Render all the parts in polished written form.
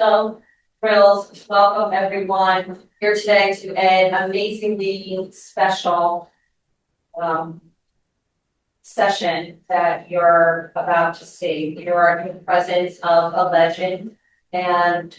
so thrilled to welcome everyone here today to an amazingly special session that you're about to see. You are in the presence of a legend, and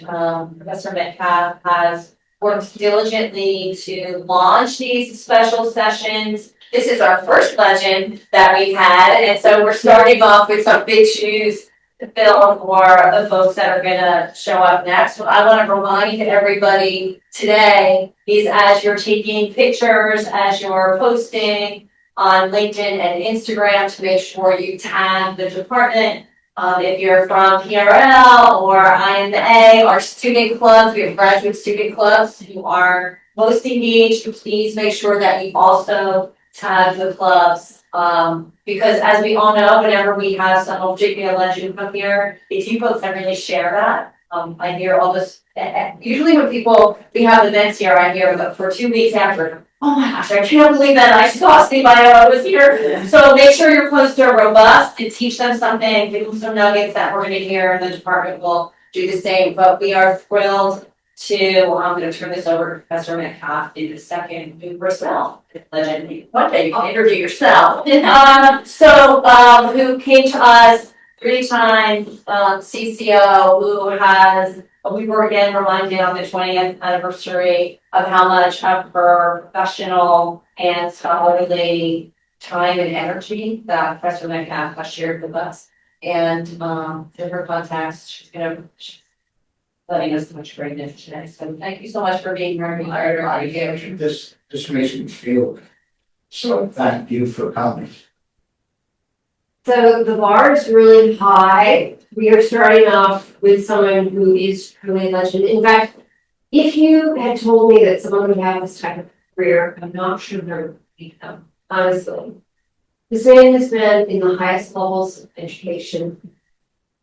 Professor Metcalf has worked diligently to launch these special sessions. This is our first legend that we've had, and so we're starting off with some big shoes to fill for the folks that are going to show up next. What I want to remind everybody today is, as you're taking pictures, as you're posting on LinkedIn and Instagram, to make sure you tag the department. If you're from PRL or IMA, our student clubs, we have graduate student clubs who are most engaged. Please make sure that you also tag the clubs. Because as we all know, whenever we have some particular legend come here, it's you folks that really share that. I hear all this, usually when we have events here, I hear about for 2 weeks after, oh my gosh, I can't believe that I saw Steve Aiello was here. So make sure your posts are robust and teach them something, give them some nuggets that we're going to hear, and the department will do the same. But we are thrilled to, I'm going to turn this over to Professor Metcalf in a second. Do yourself, legend. One day you can interview yourself. Who came to us 3 times, CCO, who has, we were again reminded on the 20th anniversary of how much of her professional and scholarly time and energy that Professor Metcalf has shared with us. And in her context, she's letting us much greatness today. So thank you so much for being here. This makes me feel good. So thank you for coming. So the bar is really high. We are starting off with someone who is truly a legend. In fact, if you had told me that someone would have this type of career, I'm not sure there would be them, honestly. This man has been in the highest levels of education,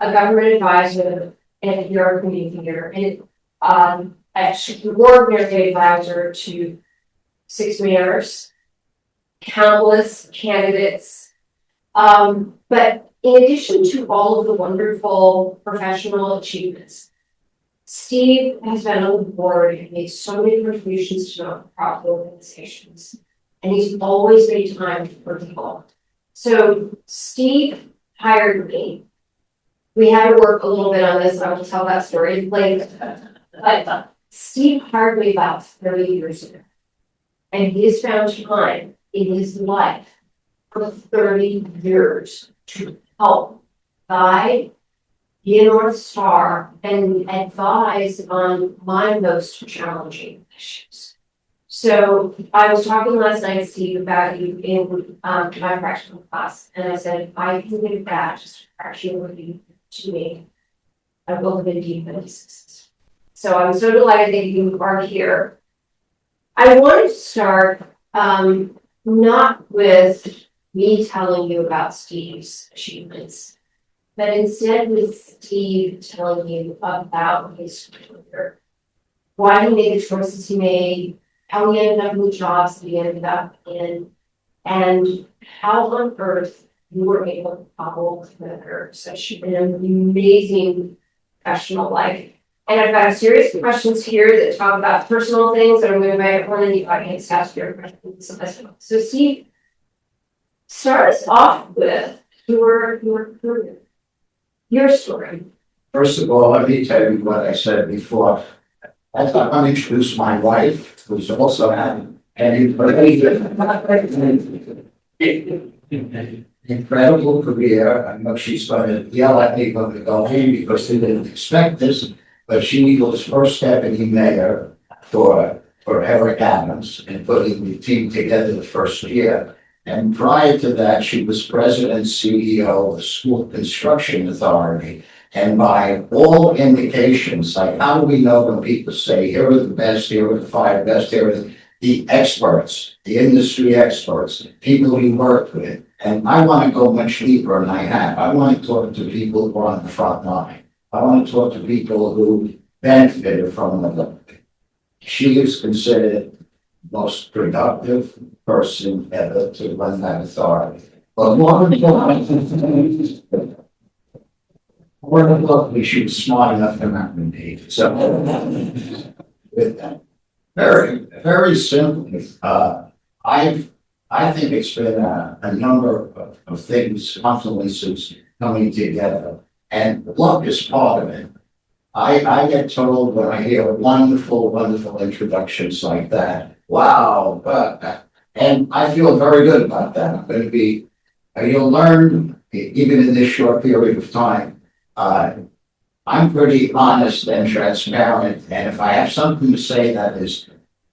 a government advisor, and a PR communicator, and a coordinating advisor to 6 mayors, countless candidates. But in addition to all of the wonderful professional achievements, Steve has been on the board and made so many contributions to nonprofit organizations, and he's always made time for people. So Steve hired me. We had to work a little bit on this. I will tell that story later. But Steve hired me about 30 years ago, and he has found time in his life for 30 years to help guide, be a North Star, and advise on my most challenging issues. So I was talking last night, Steve, about you in my fractional class, and I said, if I can get that, just fractionally to me, I will have been deeply successful. So I'm so delighted that you are here. I wanted to start not with me telling you about Steve's achievements, but instead with Steve telling you about his career, why he made the choices he made, how he ended up in the jobs that he ended up in, and how on earth you were able to cobble together such an amazing professional life. And I've got a series of questions here that talk about personal things, and I'm going to invite everyone in the audience to ask your questions. So Steve, start us off with your career, your story. First of all, let me tell you what I said before. I thought I'd introduce my wife, who's also an incredible career. I know she's going to yell at me when we go home because they didn't expect this, but she was first deputy mayor for Eric Adams and putting the team together the first year. And prior to that, she was president and CEO of the School Construction Authority. And by all indications, like how do we know when people say, here are the best, here are the 5 best, here are the experts, the industry experts, people we work with. And I want to go much deeper than I have. I want to talk to people who are on the front line. I want to talk to people who benefited from the. She is considered the most productive person ever to run that authority. But more important, Or luckily, she was smart enough to not be. So, with that, very simply, I think it's been a number of things, confluences coming together, and luck is part of it. I get told when I hear wonderful introductions like that, wow, and I feel very good about that. I'm going to be, you'll learn, even in this short period of time, uh, I'm pretty honest and transparent, and if I have something to say that is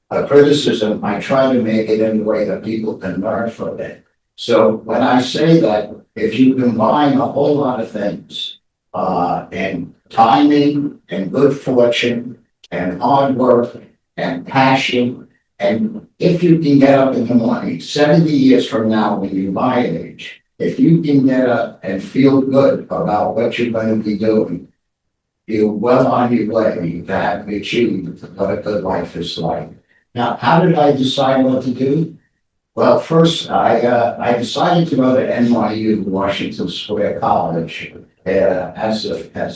a criticism, I try to make it in a way that people can learn from it. So when I say that, if you combine a whole lot of things, and timing and good fortune and hard work and passion, and if you can get up in the morning, 70 years from now, when you're my age, if you can get up and feel good about what you're going to be doing, you're well on your way to have achieved what a good life is like. Now, how did I decide what to do? Well, first, I decided to go to NYU, Washington Square College, as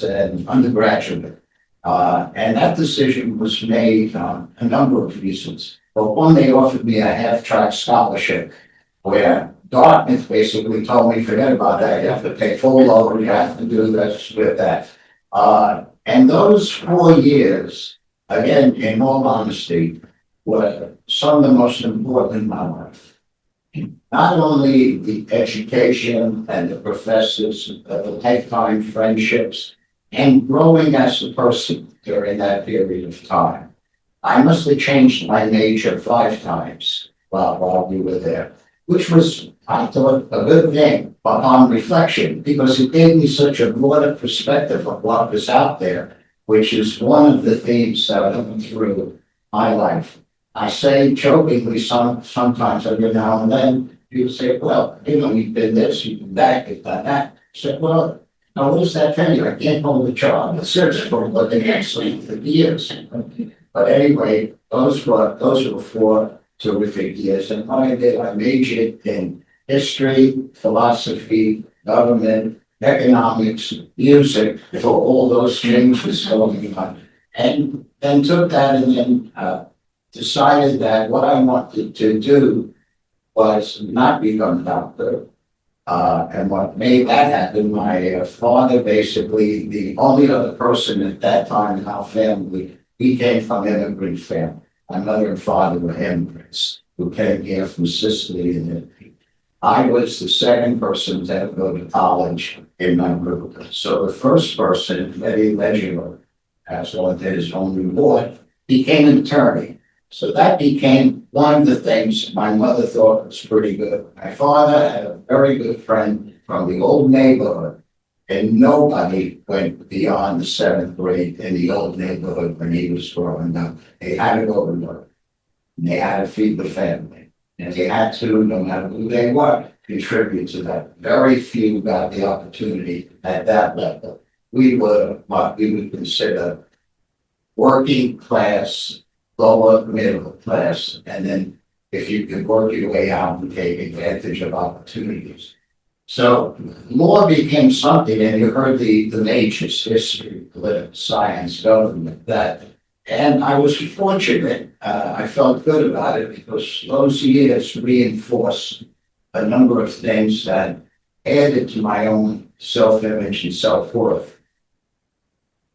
an undergraduate. And that decision was made on a number of reasons. But one, they offered me a half-track scholarship where Dartmouth basically told me, forget about that, you have to pay full load, you have to do this with that. And those 4 years, again, in all honesty, were some of the most important in my life. Not only the education and the professors, but the lifetime friendships and growing as a person during that period of time. I must have changed my nature 5 times while we were there, which was, I thought, a good thing upon reflection, because it gave me such a broader perspective of what was out there, which is one of the themes that I went through my life. I say jokingly sometimes every now and then, people say, well, you've been this, you've been that, you've done that. I said, well, now what does that tell you? I can't hold a job. It's search for what they actually for years. But anyway, those were 4 terrific years. And what I did, I majored in history, philosophy, government, economics, music, for all those changes going on. And then took that and then decided that what I wanted to do was not become a doctor. And what made that happen, my father, basically, the only other person at that time in our family, he came from an immigrant family. My mother and father were immigrants who came here from Sicily and Italy. I was the second person to ever go to college in my group. So the first person, Eddie Legio, as one did his own reward, became an attorney. So that became one of the things my mother thought was pretty good. My father had a very good friend from the old neighborhood, and nobody went beyond the 7th grade in the old neighborhood when he was growing up. They had to go to work, and they had to feed the family, and they had to, no matter who they were, contribute to that. Very few got the opportunity at that level. We were what we would consider working class, lower middle class, and then if you could work your way out and take advantage of opportunities. So law became something, and you heard the majors, history, political science, government, that, and I was fortunate. I felt good about it because those years reinforced a number of things that added to my own self-image and self-worth.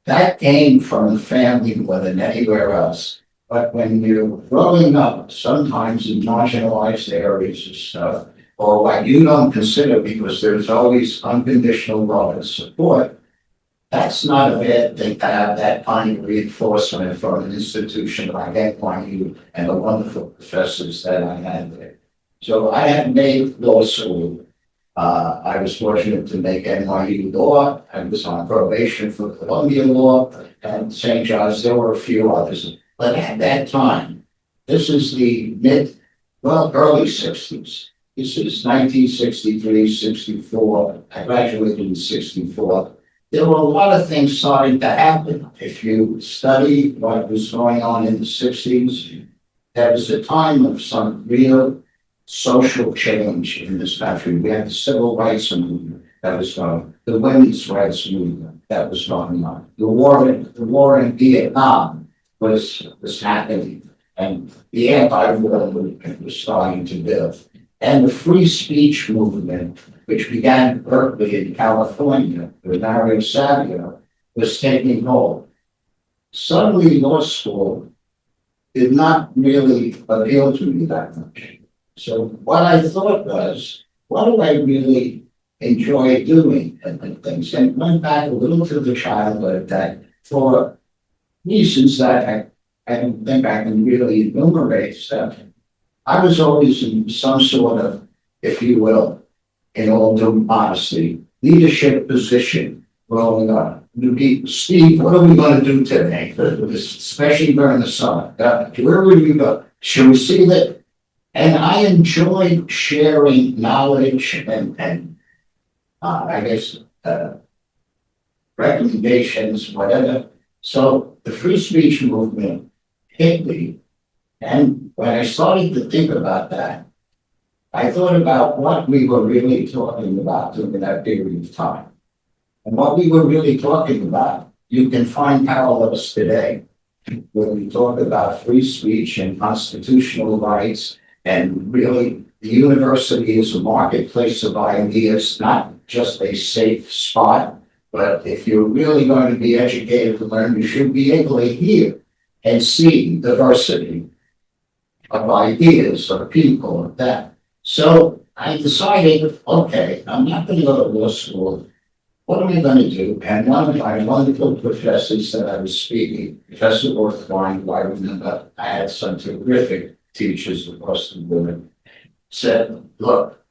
That came from the family more than anywhere else. But when you're growing up, sometimes in marginalized areas and stuff, or what you don't consider because there's always unconditional love and support, that's not a bad thing to have that kind of reinforcement from an institution like NYU and the wonderful professors that I had there. So I had made law school. I was fortunate to make NYU law. I was on probation for Columbia Law and St. John's. There were a few others. But at that time, this is the early 60s. This is 1963, 64. I graduated in 64. There were a lot of things starting to happen. If you study what was going on in the 60s, there was a time of some real social change in this country. We had the civil rights movement that was going, the women's rights movement, that was going on. The war in Vietnam was happening, and the anti-war movement was starting to build. And the free speech movement, which began in Berkeley in California with Mario Savio, was taking hold. Suddenly, law school did not really appeal to me that much. So what I thought was, what do I really enjoy doing and things? And went back a little to the childhood that for reasons that I don't think I can really enumerate stuff. I was always in some sort of, if you will, in all due honesty, leadership position growing up. Steve, what are we going to do today? Especially during the summer. Where would we go? Should we see that? And I enjoyed sharing knowledge and I guess recommendations, whatever. So the free speech movement hit me. And when I started to think about that, I thought about what we were really talking about during that period of time. And what we were really talking about, you can find parallels today when we talk about free speech and constitutional rights, and really the university is a marketplace of ideas, not just a safe spot. But if you're really going to be educated and learn, you should be able to hear and see diversity of ideas, of people, of that. So I decided, okay, I'm not going to go to law school. What am I going to do? And one of my wonderful professors that I was speaking, Professor Orthwine, who I remember, I had some terrific teachers across the board, said, look,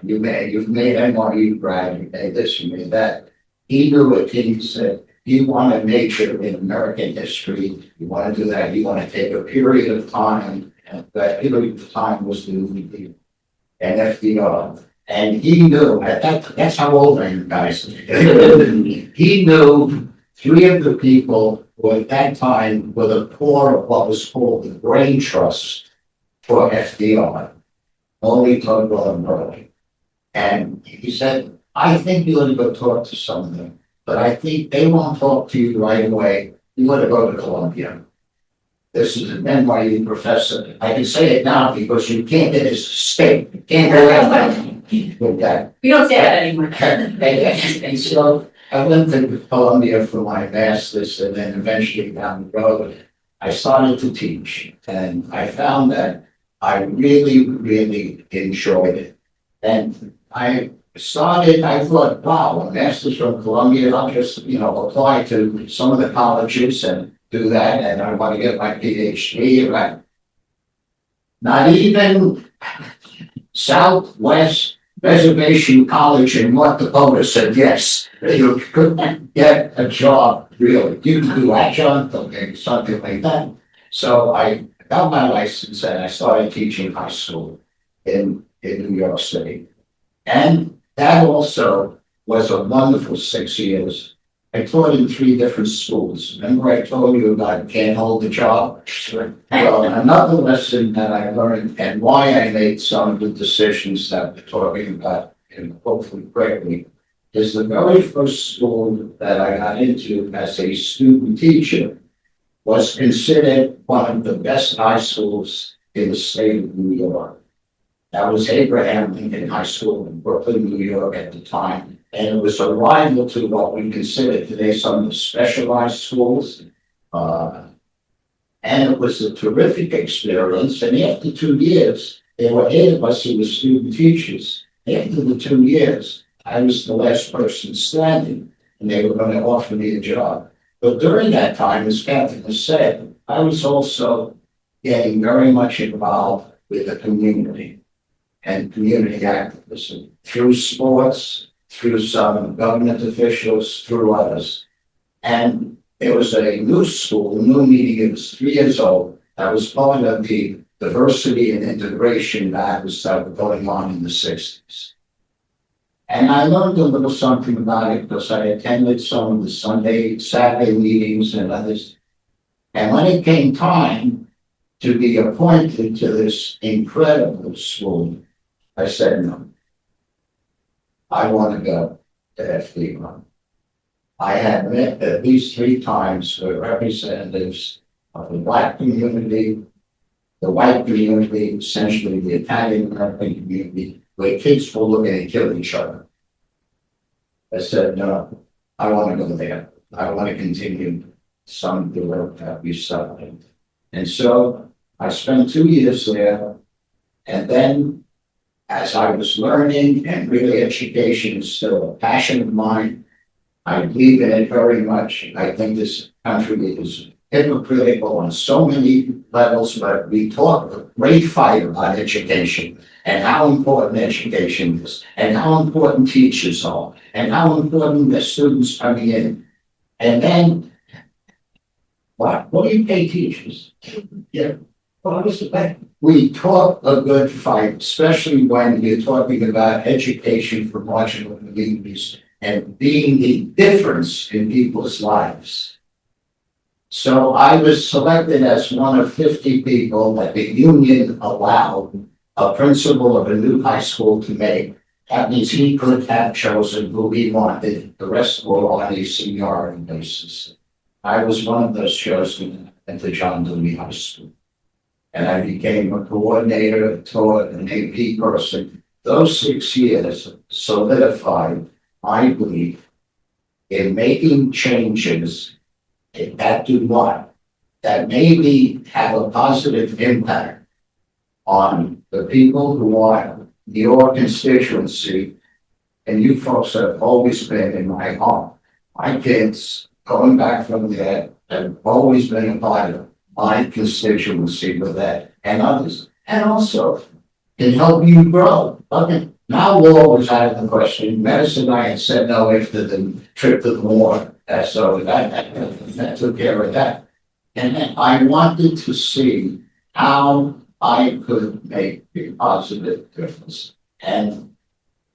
you've made NYU grad, you made this, you made that. He knew it, he said, you want to major in American history, you want to do that, you want to take a period of time, and that period of time was the and FDR. And he knew, that's how old I am, guys. He knew three of the people who at that time were the core of what was called the brain trust for FDR, only Tugwell and Burley. And he said, I think you ought to go talk to some of them, but I think they won't talk to you right away. You ought to go to Columbia. This is an NYU professor. I can say it now because you can't get his state. You can't go after with that. We don't say that anymore. And so I went to Columbia for my master's, and then eventually down the road, I started to teach. And I found that I really, really enjoyed it. And I thought, wow, a master's from Columbia, I'll just, apply to some of the colleges and do that, and I want to get my PhD, right? Not even Southwest Reservation College in North Dakota said yes. You couldn't get a job, really. You could do adjunct or maybe something like that. So I got my license and I started teaching high school in New York City. And that also was a wonderful 6 years. I taught in 3 different schools. Remember I told you about can't hold the job? Well, another lesson that I learned and why I made some of the decisions that we're talking about, and hopefully quickly, is the very first school that I got into as a student teacher was considered one of the best high schools in the state of New York. That was Abraham Lincoln High School in Brooklyn, New York at the time. And it was a rival to what we consider today some of the specialized schools. And it was a terrific experience. And after 2 years, there were 8 of us who were student teachers. After the 2 years, I was the last person standing, and they were going to offer me a job. But during that time, as Catherine has said, I was also getting very much involved with the community and community activism through sports, through some government officials, through others. And there was a new school, a new meeting, it was 3 years old, that was part of the diversity and integration that was going on in the 60s. And I learned a little something about it because I attended some of the Saturday meetings and others. And when it came time to be appointed to this incredible school, I said no. I want to go to FDR. I had met at least 3 times with representatives of the Black community, the white community, essentially the Italian American community, where kids were looking to kill each other. I said, no, I want to go there. I want to continue some of the work that we started. And so I spent 2 years there. And then as I was learning, and really education is still a passion of mine, I believe in it very much. I think this country is hypocritical on so many levels, but we talk a great fight about education and how important education is, and how important teachers are, and how important the students coming in. And then, what do you pay teachers? Yeah, what is it? We talk a good fight, especially when you're talking about education for marginal communities and being the difference in people's lives. So I was selected as one of 50 people that the union allowed a principal of a new high school to make. That means he could have chosen who he wanted. The rest were on a seniority basis. I was one of those chosen at the John Dewey High School. And I became a coordinator, taught an AP person. Those 6 years solidified my belief in making changes that do what? That maybe have a positive impact on the people who are your constituency. And you folks have always been in my heart. My kids, going back from there, have always been a part of my constituency with that and others. And also can help you grow. Okay. Now law was out of the question. Medicine, I had said no after the trip to the war. So that took care of that. And then I wanted to see how I could make a positive difference, and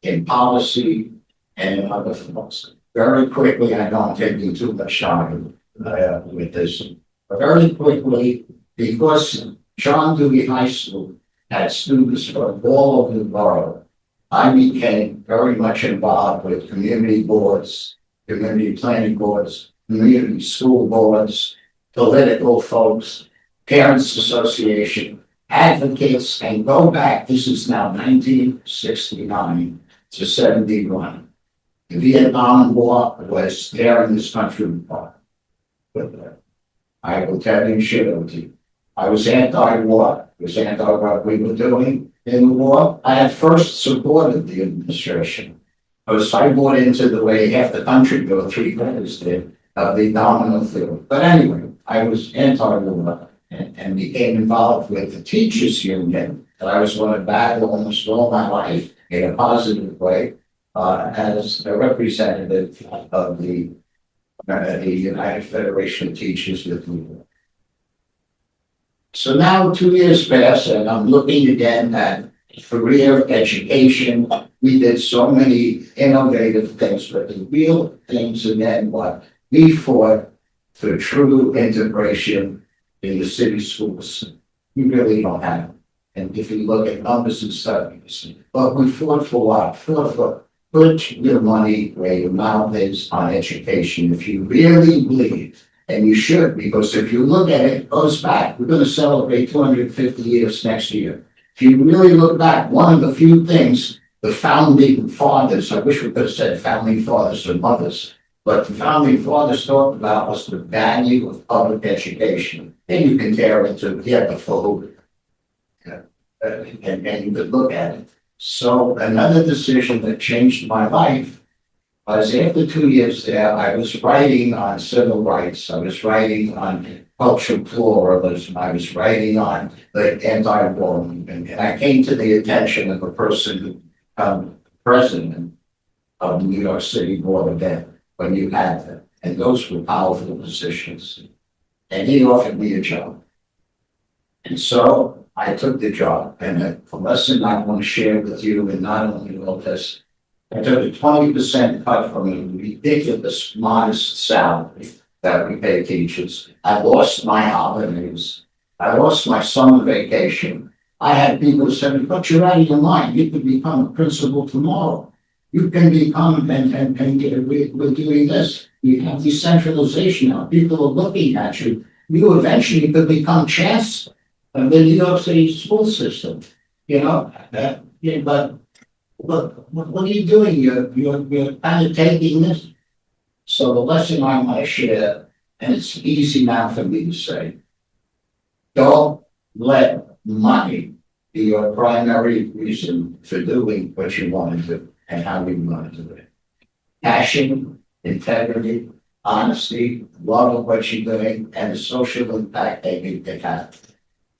in policy and in other things. Very quickly, I don't take you too much time with this, but very quickly, because John Dewey High School had students from all over the borough, I became very much involved with community boards, community planning boards, community school boards, political folks, parents association, advocates, and go back, this is now 1969 to 71. The Vietnam War was tearing this country apart. I will tell you surely, I was anti-war, was anti what we were doing in the war. I had first supported the administration. Because I bought into the way half the country, or 3/4 did, of the domino theory. But anyway, I was anti-war and became involved with the teachers union that I was going to battle almost all my life in a positive way as a representative of the United Federation of Teachers with me. So now 2 years pass and I'm looking again at career education. We did so many innovative things, but the real things again, what we fought for true integration in the city schools. We really don't have it. And if you look at numbers and studies, but we fought for what? Fought for put your money where your mouth is on education. If you really believe, and you should, because if you look at it, it goes back. We're going to celebrate 250 years next year. If you really look back, one of the few things the founding fathers, I wish we could have said founding fathers or mothers, but the founding fathers talked about was the value of public education. And you can tear into the food, and you could look at it. So another decision that changed my life was after 2 years there, I was writing on civil rights. I was writing on cultural pluralism. I was writing on the anti-war movement. And I came to the attention of a person who president of the New York City Board of Ed when you had them. And those were powerful positions. And he offered me a job. And so I took the job. And the lesson I want to share with you, and not only all this, I took a 20% cut from a ridiculous, modest salary that we pay teachers. I lost my holidays. I lost my summer vacation. I had people say, but you're out of your mind. You could become a principal tomorrow. You can become, we're doing this. You have decentralization now. People are looking at you. You eventually could become chancellor of the New York City school system. You know, yeah, but look, what are you doing? You're kind of taking this. So the lesson I want to share, and it's easy now for me to say, don't let money be your primary reason for doing what you want to do and how you want to do it. Passion, integrity, honesty, love of what you're doing, and the social impact that you can have.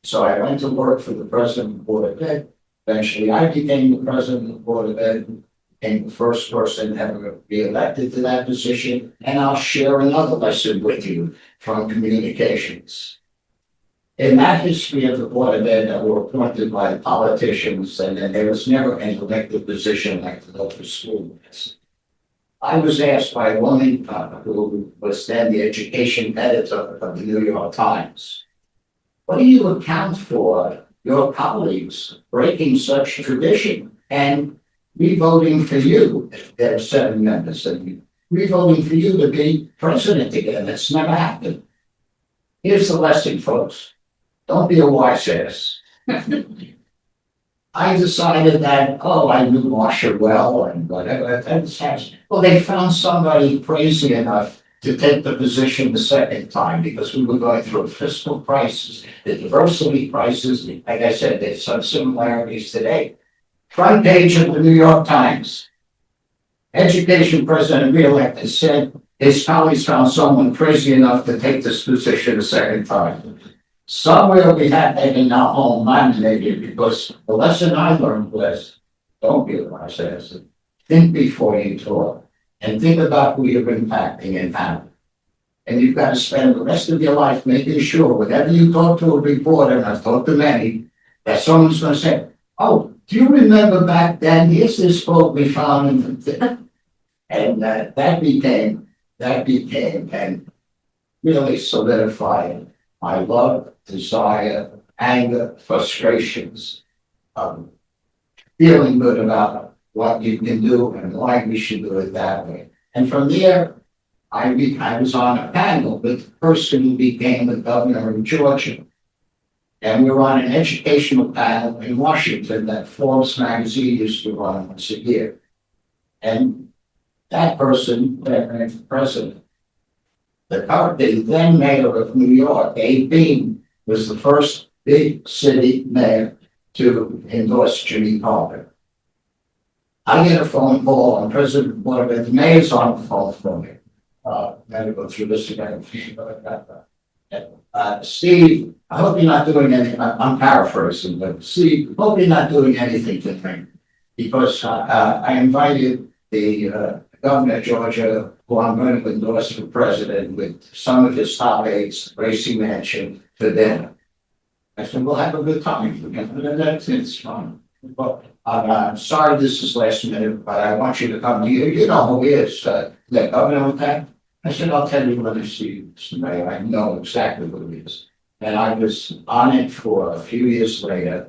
So I went to work for the president of the Board of Ed. Eventually, I became the president of the Board of Ed, became the first person ever re-elected to that position. And I'll share another lesson with you from communications. In that history of the Board of Ed that were appointed by politicians, and then there was never an elected position like the local school boards. I was asked by a woman who was then the education editor of the New York Times, what do you account for your colleagues breaking such tradition and re-voting for you? There are 7 members, and re-voting for you to be president again. That's never happened. Here's the lesson, folks. Don't be a wise ass. I decided that, I knew Marsha well and whatever. Well, they found somebody crazy enough to take the position the second time because we were going through a fiscal crisis, the diversity crisis. Like I said, there's some similarities today. Front page of the New York Times. Education president reelected said his colleagues found someone crazy enough to take this position a second time. Somewhere we had that in our home mind maybe, because the lesson I learned was, don't be a wise ass. Think before you talk, and think about who you're impacting and how. And you've got to spend the rest of your life making sure whenever you talk to a reporter, and I've talked to many, that someone's going to say, oh, do you remember back then, here's this quote we found in and that became and really solidified my love, desire, anger, frustrations, feeling good about what you can do and why we should do it that way. And from there, I was on a panel with the person who became the governor of Georgia. And we were on an educational panel in Washington that Forbes magazine used to run once a year. And that person, the president, the then mayor of New York, Abe Beame, was the first big city mayor to endorse Jimmy Carter. I get a phone call, and President of the Board of Ed, the mayor's on the phone for me. Gotta go through this again. Steve, I hope you're not doing anything. I'm paraphrasing, but Steve, hope you're not doing anything to me, because I invited the governor of Georgia, who I'm going to endorse for president, with some of his top aides, Gracie Mansion, for dinner. I said, we'll have a good time. It's fun. But I'm sorry this is last minute, but I want you to come. You know who he is, the governor of that? I said, I'll tell you when I see you, Mr. Mayor. I know exactly who he is. And I was on it for a few years later.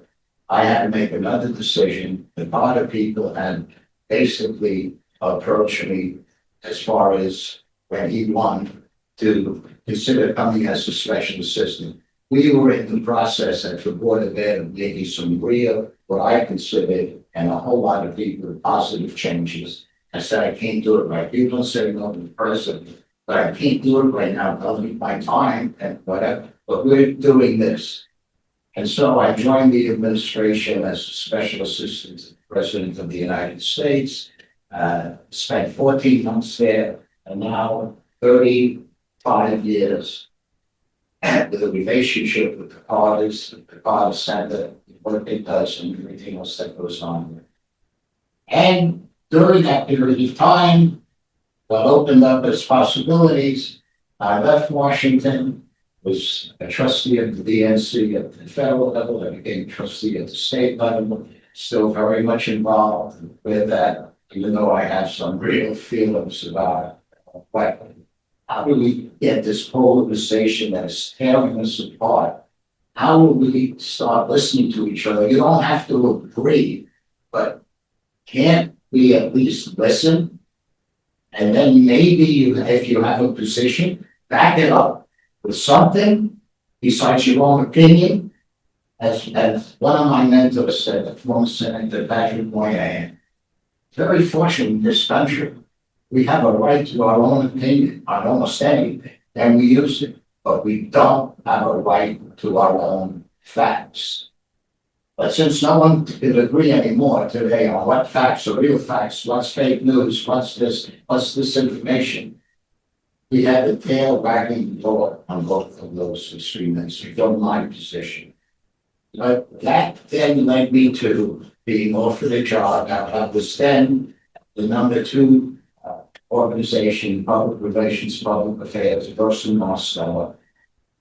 I had to make another decision. The part of people had basically approached me as far as when he won to consider coming as a special assistant. We were in the process at the Board of Ed of making some real, what I considered, and a whole lot of people, positive changes. I said, I can't do it right. You don't say no to the president, but I can't do it right now. I'll need my time and whatever, but we're doing this. And so I joined the administration as a special assistant to the President of the United States, spent 14 months there, and now 35 years with a relationship with the Carter Center, what it does, and everything else that goes on. And during that period of time, what opened up as possibilities, I left Washington, was a trustee of the DNC at the federal level, I became trustee at the state level, still very much involved with that, even though I have some real feelings about what, how do we get this polarization that is tearing us apart? How will we start listening to each other? You don't have to agree, but can't we at least listen. And then maybe you, if you have a position, back it up with something besides your own opinion. As one of my mentors said, the former Senator Patrick Moynihan, very fortunate in this country. We have a right to our own opinion on almost anything, and we use it, but we don't have a right to our own facts. But since no one can agree anymore today on what facts are real facts, what's fake news, what's this information, we have the tail wagging the dog on both of those extremists from my position. But that then led me to being offered a job. Now, I was then the number two organization, public relations, public affairs, person in Moscow,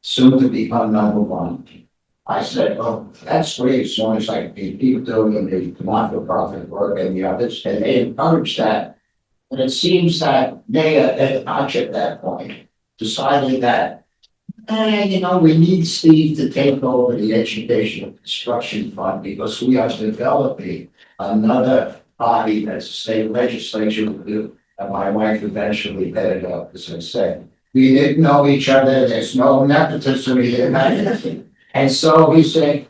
soon to become number one. I said, oh, that's great, as long as I can keep doing the not-for-profit work and the others, and they encouraged that. And it seems that they, at that point, decided that, we need Steve to take over the Educational Construction Fund because we are developing another body that's a state legislature will do. And my wife eventually headed up, as I said. We didn't know each other, there's no nepotism, we didn't have anything. And so he said,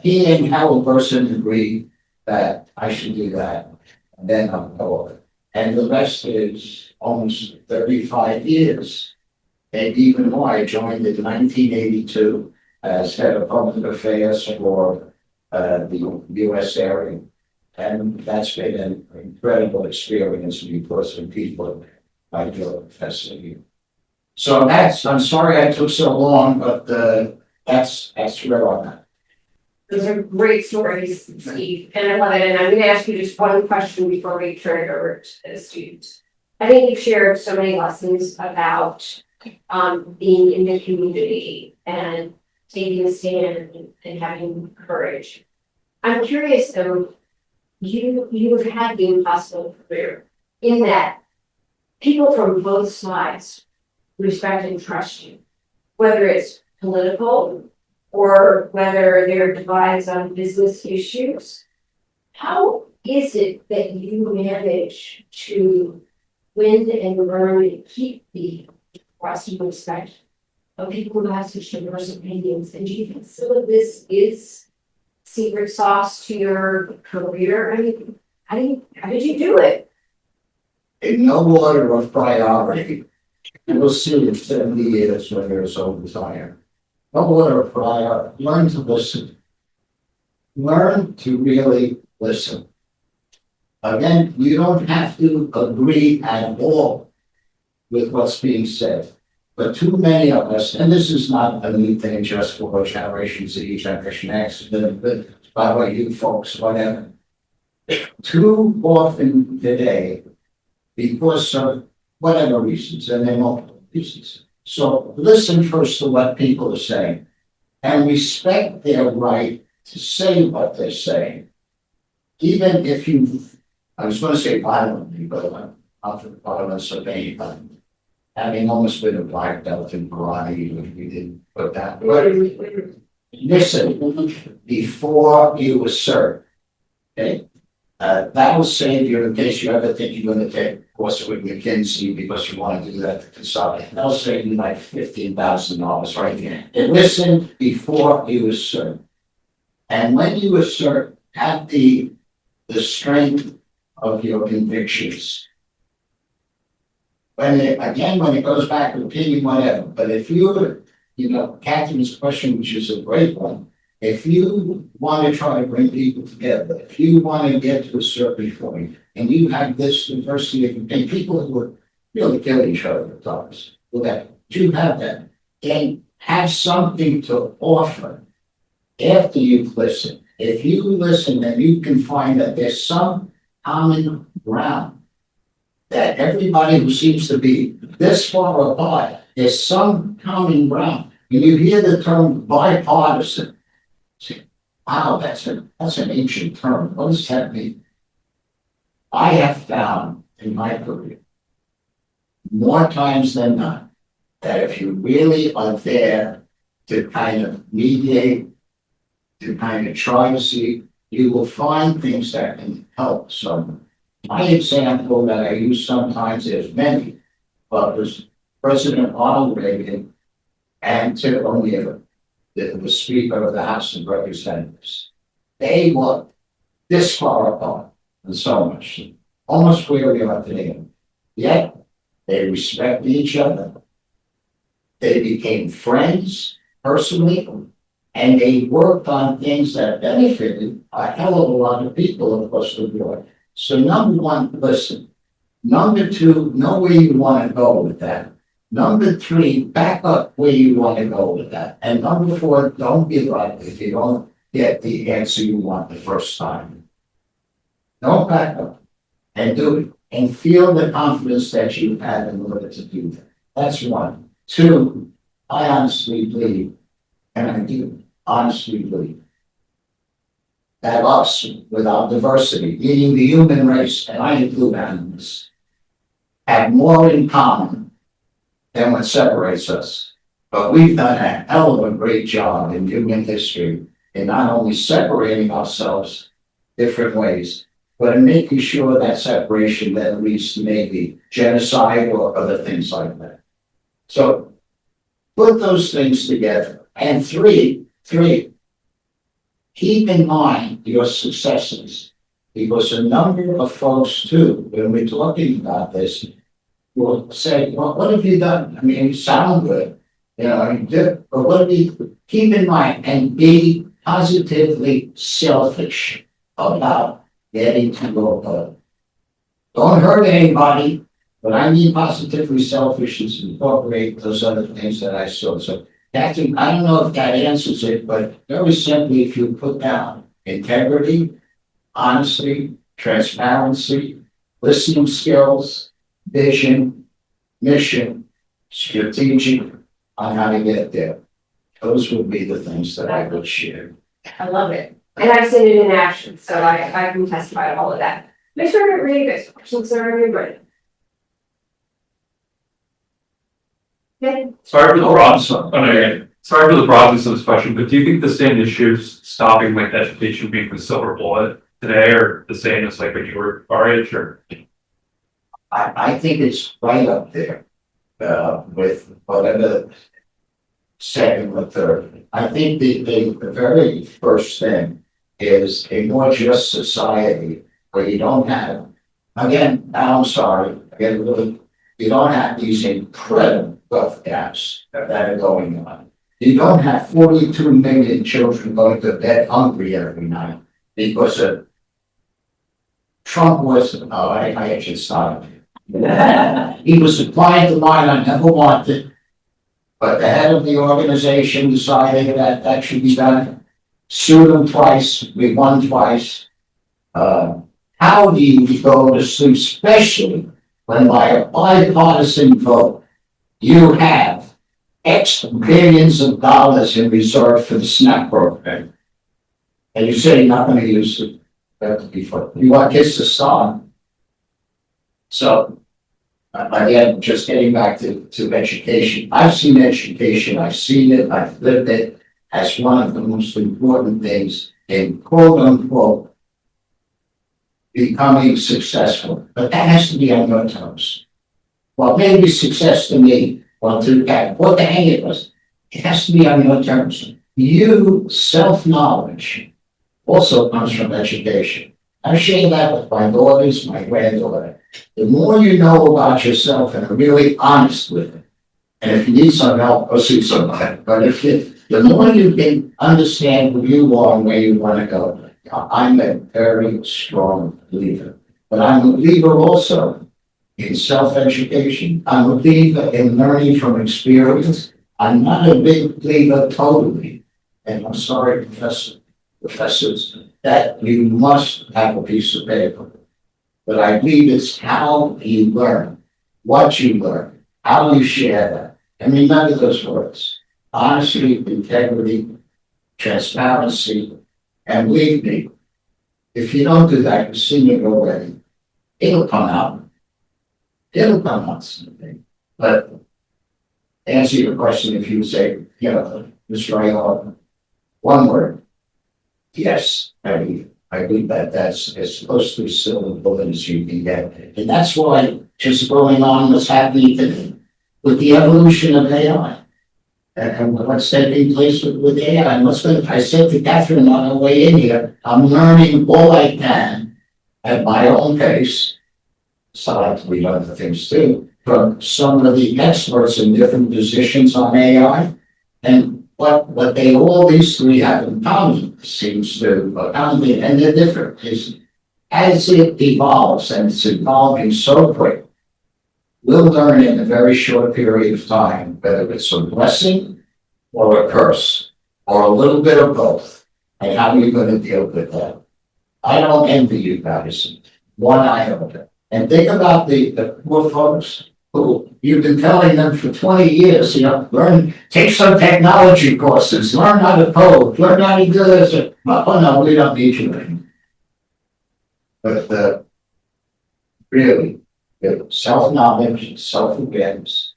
he and Howard Burson agreed that I should do that. And then I'll go over. And the rest is almost 35 years. And even more, I joined in 1982 as head of public affairs for the U.S. area. And that's been an incredible experience because of people like your professor here. So I'm sorry I took so long, but that's where I'm at. Those are great stories, Steve, and I love it. And I'm going to ask you just one question before we turn it over to the students. I think you've shared so many lessons about being in the community and taking a stand and having courage. I'm curious though, you have had the impossible career in that people from both sides respect and trust you, whether it's political or whether there are divides on business issues. How is it that you manage to win and learn and keep the trust and respect of people who have such diverse opinions? And do you think some of this is secret sauce to your career? I mean, how did you do it? In no order of priority. We'll see in 70 years when you're so retired. No order of priority. Learn to listen. Learn to really listen. Again, you don't have to agree at all with what's being said. But too many of us, and this is not a new thing just for Generation Z, Generation X, but by the way, you folks, whatever. Too often today, because of whatever reasons, and there are multiple reasons. So listen first to what people are saying and respect their right to say what they're saying. Even if I was going to say violently, but I'm not for violence of any kind. Having almost been a black belt in karate, if we didn't put that. But listen before you assert. Okay? That will save you in case you ever think you're going to take a course with McKinsey because you want to do that to consolidate. That'll save you like $15,000 right there. And listen before you assert. And when you assert, have the strength of your convictions. When it goes back to opinion, whatever. But if Catherine's question, which is a great one, if you want to try to bring people together, if you want to get to a certain point, and you have this diversity of opinion, people who would really kill each other at times, you have that, then have something to offer after you've listened. If you listen, then you can find that there's some common ground. That everybody who seems to be this far apart, there's some common ground. When you hear the term bipartisan, say, wow, that's an ancient term. What does that mean? I have found in my career, more times than not, that if you really are there to kind of mediate, to kind of try to see, you will find things that can help someone. My example that I use sometimes is many, but was President Ronald Reagan and Tip O'Neill, the Speaker of the House of Representatives. They were this far apart and so much, almost where we are today. Yet they respected each other. They became friends personally, and they worked on things that benefited a hell of a lot of people across the board. So number one, listen. Number two, know where you want to go with that. Number three, back up where you want to go with that. And number four, don't give up if you don't get the answer you want the first time. Don't back up and do it. And feel the confidence that you have in order to do that. That's one. Two, I honestly believe, and I do honestly believe, that us, with our diversity, meaning the human race, and I include animals, have more in common than what separates us. But we've done a hell of a great job in human history in not only separating ourselves different ways, but in making sure that separation then leads to maybe genocide or other things like that. So put those things together. And three, keep in mind your successes, because a number of folks too, when we're talking about this, will say, well, what have you done? I mean, you sound good, you know, you did, but what have you, keep in mind and be positively selfish about getting to your goal. Don't hurt anybody, but I mean positively selfish is incorporate those other things that I saw. So that's, I don't know if that answers it, but very simply, if you put down integrity, honesty, transparency, listening skills, vision, mission, strategic on how to get there. Those would be the things that I would share. I love it. And I've seen it in action, so I can testify to all of that. Make sure to read this. Questions are everybody. Okay. Sorry for the broad, sorry for the broadness of this question, but do you think the same issues stopping like education being the silver bullet today are the same as like when you were our age, or? I think it's right up there with whatever second or third. I think the very first thing is a more just society where you don't have, again, now I'm sorry, again, really, you don't have these incredible wealth gaps that are going on. You don't have 42 million children going to bed hungry every night because of Trump was, oh, I should stop. He was supplying the line I never wanted, but the head of the organization decided that that should be done. Sued him twice, we won twice. How do you go to sleep, especially when by a bipartisan vote, you have X billions of dollars in reserve for the SNAP program? And you say you're not going to use it. You want kids to starve. So, again, just getting back to education. I've seen education, I've seen it, I've lived it as one of the most important things in quote unquote becoming successful. But that has to be on your terms. Well, maybe success to me, well, to that, what the hell it was. It has to be on your terms. You, self-knowledge, also comes from education. I share that with my daughters, my granddaughter. The more you know about yourself and are really honest with it, and if you need some help, go see somebody. But the more you can understand who you are and where you want to go, I'm a very strong believer. But I'm a believer also in self-education. I'm a believer in learning from experience. I'm not a big believer totally, and I'm sorry, professors, that you must have a piece of paper. But I believe it's how you learn, what you learn, how you share that. And remember those words: honesty, integrity, transparency, and believe me, if you don't do that, you've seen it already. It'll come out. It'll come out someday. But to answer your question, if you say, you know, Mr. Aiello, one word: yes, I I think that that's as close to silver bullet as you can get. And that's why just going on what's happening today with the evolution of AI. And what's taking place with AI. And I said to Catherine on our way in here, I'm learning all I can at my own pace. So I have to read other things too, from some of the experts in different positions on AI. And what they all these three have in common seems to accommodate, and they're different, is as it evolves, and it's evolving so quick, we'll learn in a very short period of time whether it's a blessing or a curse, or a little bit of both. And how are you going to deal with that? I don't envy you guys, one iota. And think about the poor folks who you've been telling them for 20 years, take some technology courses, learn how to code, learn how to do this. Oh no, we don't need you anymore. But really, self-knowledge, self-awareness,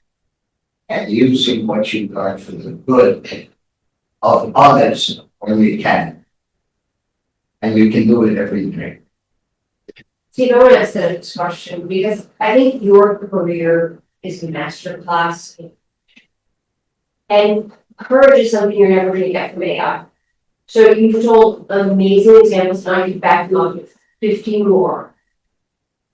and using what you learn for the good of others when you can. And you can do it every day. See, I want to ask this question because I think your career is a masterclass. And courage is something you're never going to get from AI. So you've told amazing examples, and I could back them up with 50 more.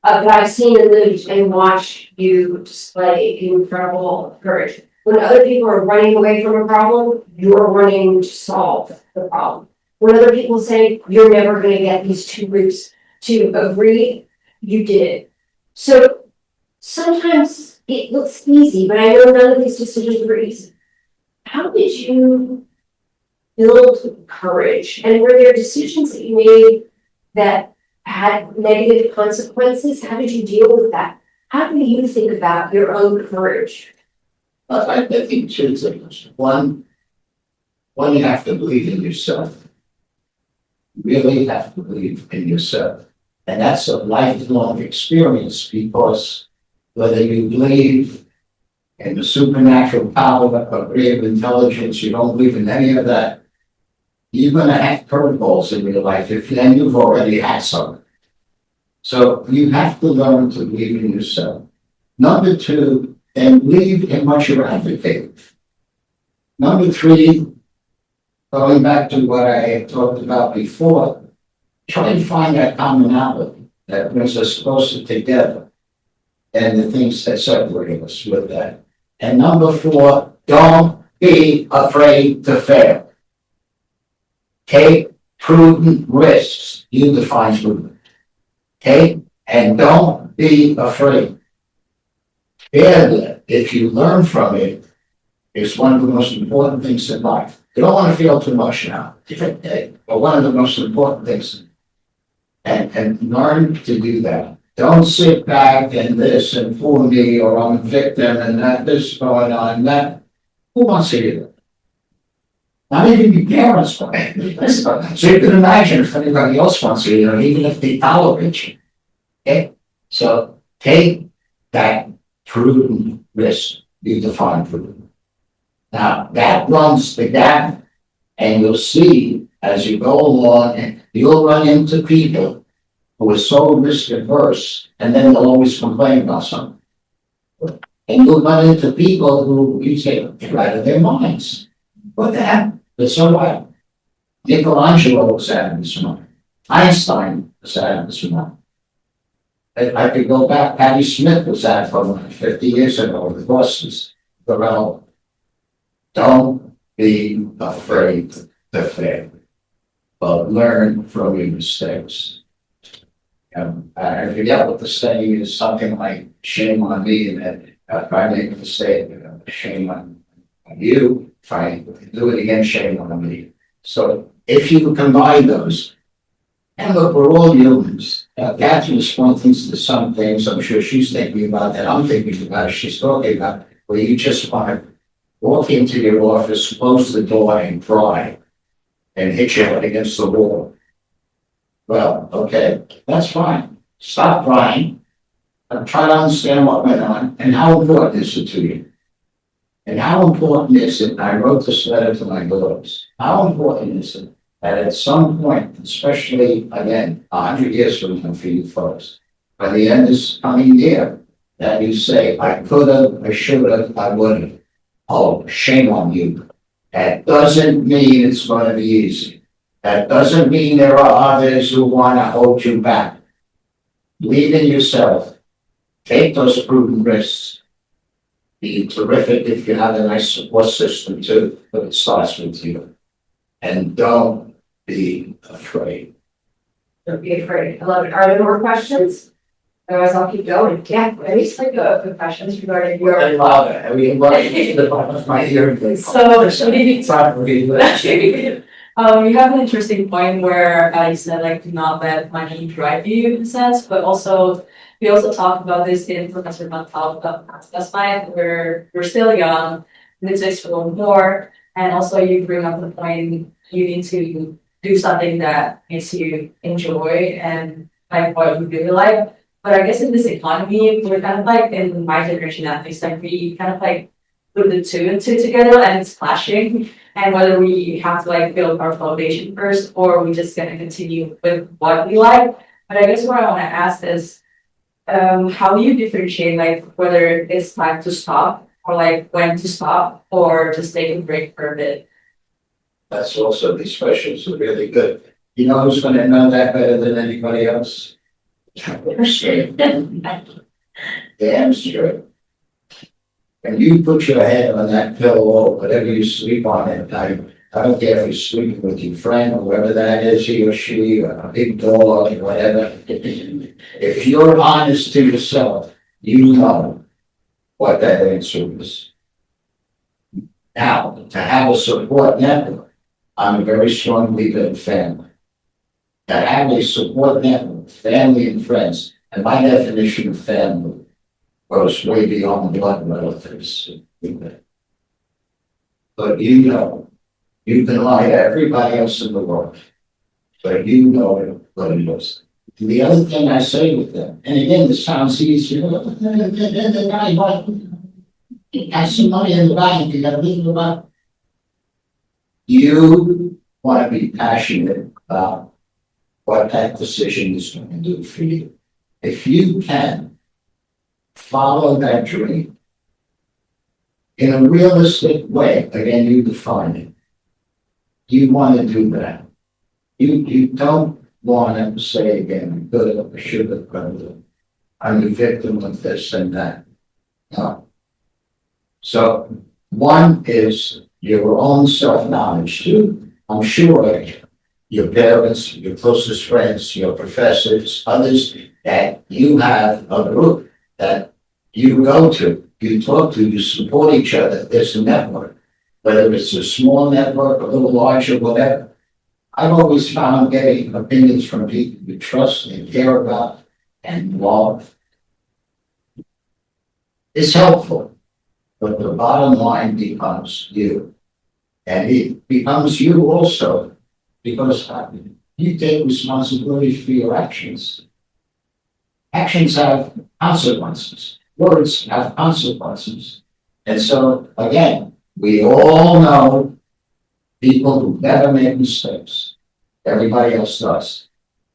But I've seen and lived and watched you display incredible courage. When other people are running away from a problem, you're running to solve the problem. When other people say you're never going to get these two groups to agree, you did it. So sometimes it looks easy, but I know none of these decisions were easy. How did you build courage? And were there decisions that you made that had negative consequences? How did you deal with that? How do you think about your own courage? I think two things. One, you have to believe in yourself. You really have to believe in yourself. And that's a lifelong experience because whether you believe in the supernatural power of creative intelligence, you don't believe in any of that, you're going to have curveballs in your life if then you've already had some. So you have to learn to believe in yourself. Number two, and believe in what you're advocating. Number three, going back to what I had talked about before, try to find that commonality that brings us closer together and the things that separate us with that. And number four, don't be afraid to fail. Take prudent risks. You define prudent. Take and don't be afraid. Failure, if you learn from it, is one of the most important things in life. You don't want to fail too much now, but one of the most important things. And learn to do that. Don't sit back and this and poor me or I'm a victim and that this going on and that. Who wants to hear that? Not even your parents want it. So you can imagine if anybody else wants to hear it, even if they tolerate you. Okay? So take that prudent risk. You define prudent. Now that runs the gap, and you'll see as you go along, and you'll run into people who are so risk averse, and then they'll always complain about something. And you'll run into people who you say they're out of their minds. What the heck? But so what? Michelangelo was out of his mind. Einstein was out of his mind. I could go back. Patti Smith was out of her mind 50 years ago with horses. But don't be afraid to fail, but learn from your mistakes. I forget what the saying is, something like shame on me, and that if I make a mistake, shame on you. If I do it again, shame on me. So if you combine those, and look, we're all humans. Catherine's pointing to some things, I'm sure she's thinking about that, I'm thinking about it, she's talking about, where you just want to walk into your office, close the door and cry and hit your head against the wall. Well, okay, that's fine. Stop crying and try to understand what went on and how important is it to you. And how important is it? I wrote this letter to my daughters. How important is it And at some point, especially again, 100 years from now for you folks, by the end of this coming year, that you say, I could have, I should have, I would have. Oh, shame on you. That doesn't mean it's going to be easy. That doesn't mean there are others who want to hold you back. Believe in yourself. Take those prudent risks. Be terrific if you have a nice support system too, but it starts with you. And don't be afraid. Don't be afraid. I love it. Are there more questions? Otherwise, I'll keep going. Yeah, at least like the questions regarding your. I love it. I mean, what is the bottom of my ear? So, It's not really. you have an interesting point where you said like do not let money drive you in a sense, but also we also talked about this in Professor Montal last night where we're still young, need to explore more, and also you bring up the point you need to do something that makes you enjoy and like what you really like. But I guess in this economy, we're kind of like in my generation at least, like we kind of like put the two and two together and it's clashing. And whether we have to like build our foundation first or we just gonna continue with what we like. But I guess what I want to ask is, how do you differentiate like whether it's time to stop or like when to stop or just take a break for a bit? That's also, these questions are really good. You know who's going to know that better than anybody else? Straight. Damn straight. When you put your head on that pillow or whatever you sleep on at night, I don't care if you're sleeping with your friend or whoever that is, he or she, or a big dog or whatever. If you're honest to yourself, you know what that answer is. Now, to have a support network, I'm a very strong believer in family. To have a support network, family and friends, and my definition of family goes way beyond blood relatives. But you know, you can lie to everybody else in the world, but you know what it is. The other thing I say with them, and again, this sounds easy, the guy got some money in the bank, you got to think about. You want to be passionate about what that decision is going to do for you. If you can follow that dream in a realistic way, again, you define it. You want to do that. You don't want to say again, could have, should have, could have. I'm the victim of this and that. No. So one is your own self-knowledge too. I'm sure your parents, your closest friends, your professors, others that you have a group that you go to, you talk to, you support each other. There's a network, whether it's a small network, a little larger, whatever. I've always found getting opinions from people you trust and care about and love is helpful. But the bottom line becomes you. And it becomes you also because you take responsibility for your actions. Actions have consequences. Words have consequences. And so, again, we all know people who never make mistakes. Everybody else does.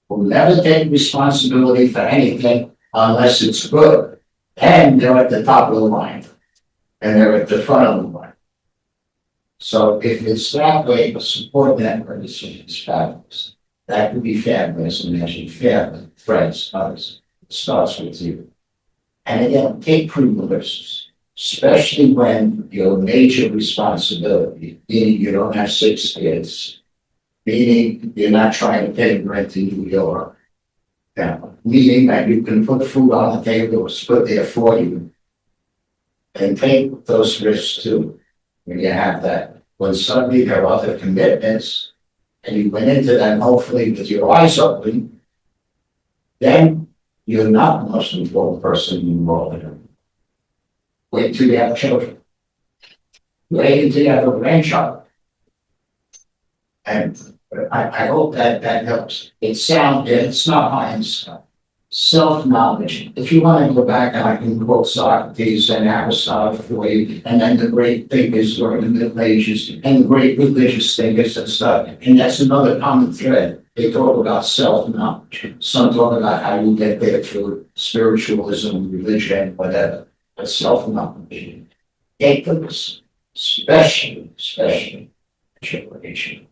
Who never take responsibility for anything unless it's good. And they're at the top of the line. And they're at the front of the line. So if it's that way, a support network is fabulous. That could be family, as I mentioned, family, friends, others. It starts with you. And again, take prudent risks, especially when your major responsibility, meaning you don't have 6 kids, meaning you're not trying to pay rent in New York, meaning that you can put food on the table or put there for you. And take those risks too. When you have that, when suddenly there are other commitments and you went into them hopefully with your eyes open, then you're not the most important person in the world. Wait till you have children. Wait until you have a grandchild. And I hope that helps. It's not Einstein. self-knowledge. If you want to go back, I can quote Socrates and Aristotle for you, and then the great thinkers during the Middle Ages and the great religious thinkers and stuff. And that's another common thread. They talk about self-knowledge. Some talk about how you get there through spiritualism, religion, whatever. But self-knowledge. Ignorance, especially generation.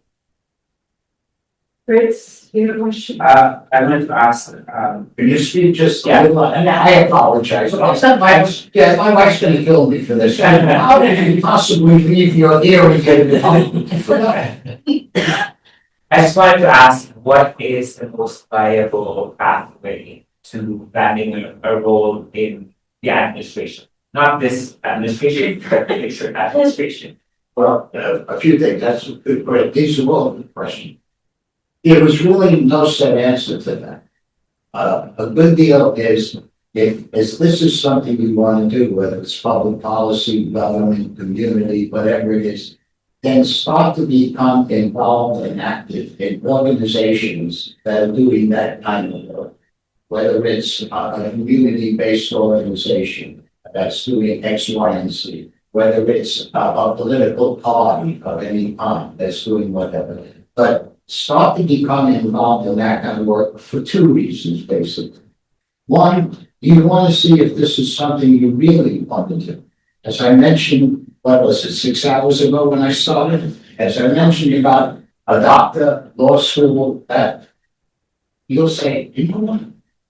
Fritz, you have a question? I wanted to ask, Can you speak just, Yeah. and I apologize. My wife's gonna kill me for this. How did you possibly leave your earring in I just wanted to ask, what is the most viable pathway to landing a role in the administration? Not this administration, but the next administration. Well, a few things, that's a good, great, these are all good questions. There was really no set answer to that. A good deal is, if this is something you want to do, whether it's public policy, government, community, whatever it is, then start to become involved and active in organizations that are doing that kind of work. Whether it's a community-based organization that's doing X, Y, and Z, whether it's a political party of any kind that's doing whatever. But start to become involved in that kind of work for two reasons, basically. One, you want to see if this is something you really want to do. As I mentioned, what was it, 6 hours ago when I started? As I mentioned about a doctor, law school, that you'll say, you know what?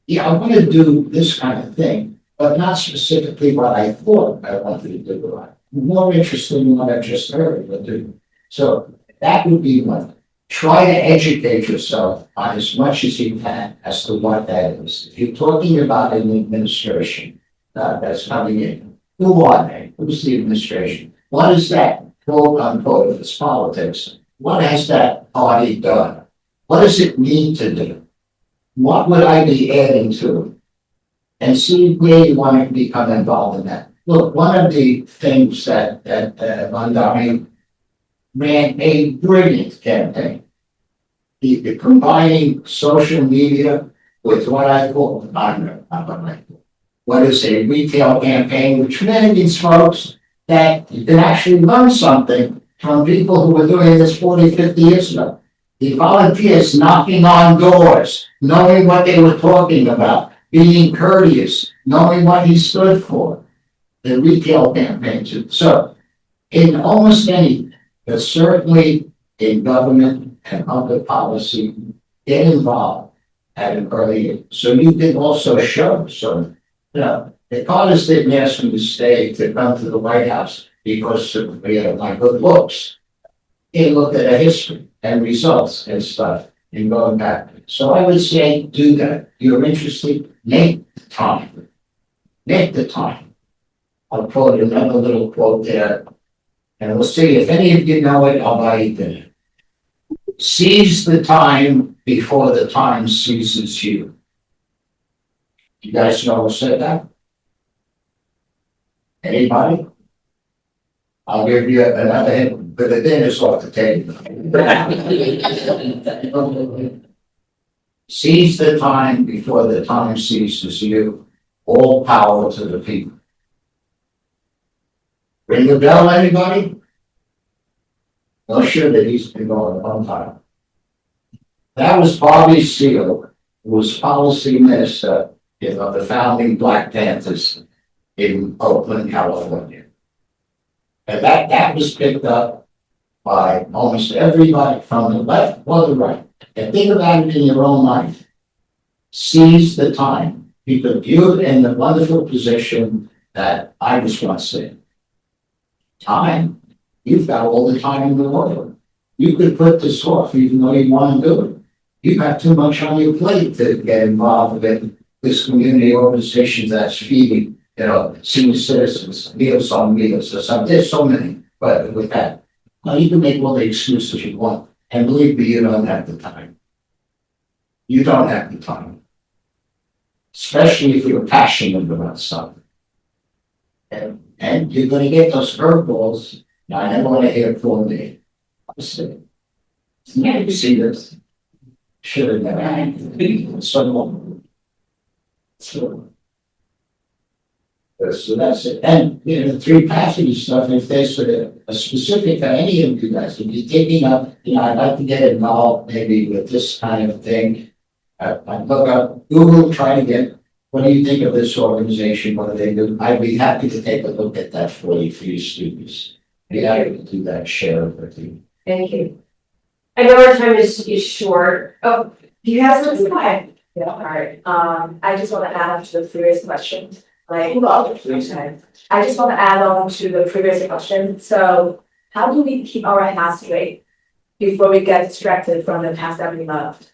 Yeah, I want to do this kind of thing, but not specifically what I thought I wanted to do. More interested in what I just heard. So that would be one. Try to educate yourself on as much as you can as to what that is. If you're talking about an administration that's coming in, who are they? Who's the administration? What is that, quote unquote, if it's politics? What has that party done? What does it need to do? What would I be adding to it? And see where you want to become involved in that. Look, one of the things that Mondami ran a brilliant campaign. The combining social media with what I call, what is a retail campaign, which many of these folks that you can actually learn something from people who were doing this 40, 50 years ago. The volunteers knocking on doors, knowing what they were talking about, being courteous, knowing what he stood for. The retail campaigns. So in almost any, but certainly in government and public policy, get involved at an early age. So you can also show. So, the Carters didn't ask me to stay to come to the White House because of my good looks. They looked at a history and results and stuff and going back. So I would say do that. You're interested, make the time. Make the time. I'll quote another little quote there. And we'll see if any of you know it, I'll buy you dinner. Seize the time before the time seizes you. You guys know who said that? Anybody? I'll give you another hint, but the dinner's off the table. Seize the time before the time seizes you. All power to the people. Ring the bell, anybody? Well, sure that he's been going a long time. That was Bobby Seale, who was policy minister of the founding Black Panthers in Oakland, California. And that was picked up by almost everybody from the left or the right. And think about it in your own life. Seize the time. You could view it in the wonderful position that I was once in. Time. You've got all the time in the world. You could put this off even though you want to do it. You have too much on your plate to get involved in this community organization that's feeding, senior citizens, Meals on Wheels or something. There's so many, but with that, you can make all the excuses you want. And believe me, you don't have the time. You don't have the time. Especially if you're passionate about something. And you're going to get those curveballs. Now, I never want to hear it for me. You see this? Should have never happened. So So. So that's it. And, you know, the three passage stuff, if there's a specific, any of you guys, if you're taking up, you know, I'd like to get involved maybe with this kind of thing. I'd look up Google, try to get, what do you think of this organization? What do they do? I'd be happy to take a look at that for you students. Be happy to do that, share it with you. Thank you. I know our time is short. Oh, do you have some time? Yeah, all right. I just want to add on to the previous question. Like, okay. I just want to add on to the previous question. So how do we keep our head straight before we get distracted from the path that we loved?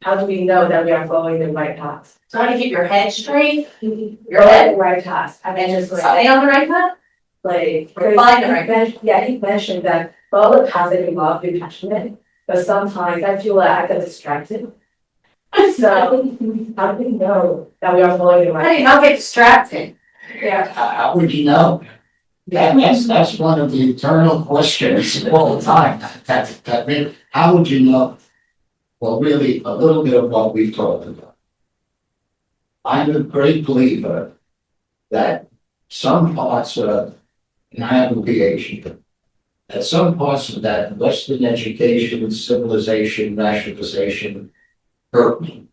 How do we know that we are following the right path? So how to keep your head straight, your Following head, the right path. I mean, and just just like, stay on the right path? Or find the right path. yeah, he mentioned that follow the path that you love, be passionate, but sometimes I feel like I get distracted. So how do we know that we are following the How do right you path? not get distracted? Yeah. How would you know? That's one of the eternal questions all the time. How would you know? Well, really, a little bit of what we've talked about. I'm a great believer that some parts of, and I have a PhD, that some parts of that Western education, civilization, rationalization hurt me.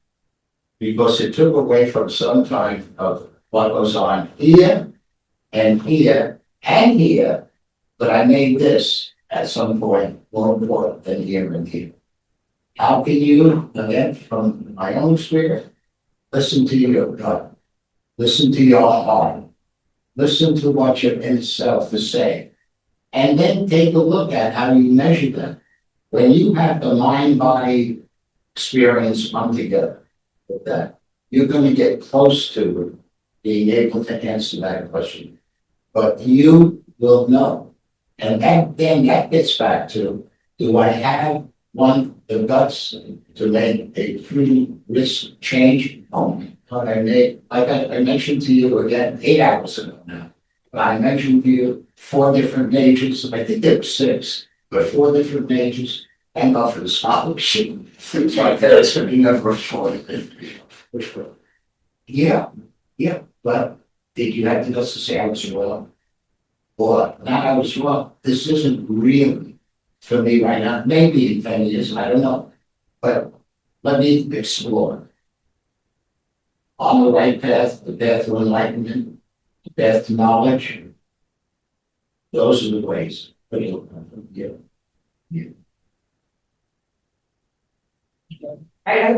Because it took away from some time of what goes on here and here and here, but I made this at some point more important than here and here. How can you, again, from my own experience, listen to your gut, listen to your heart, listen to what your inner self is saying, and then take a look at how you measure them. When you have the mind-body experience come together with that, you're going to get close to being able to answer that question. But you will know. And then that gets back to, do I have the guts to make a pre-risk change? Oh, but I made, like I mentioned to you again, 8 hours ago now. But I mentioned to you 4 different majors. I think there were 6, but 4 different majors. Thank God for the scholarship. Things like that. So you never afford it. Yeah, but did you have to just say I was wrong? Or not I was wrong. This isn't really for me right now. Maybe in 10 years, I don't know. But let me explore. On the right path, the path to enlightenment, the path to knowledge. Those are the ways. I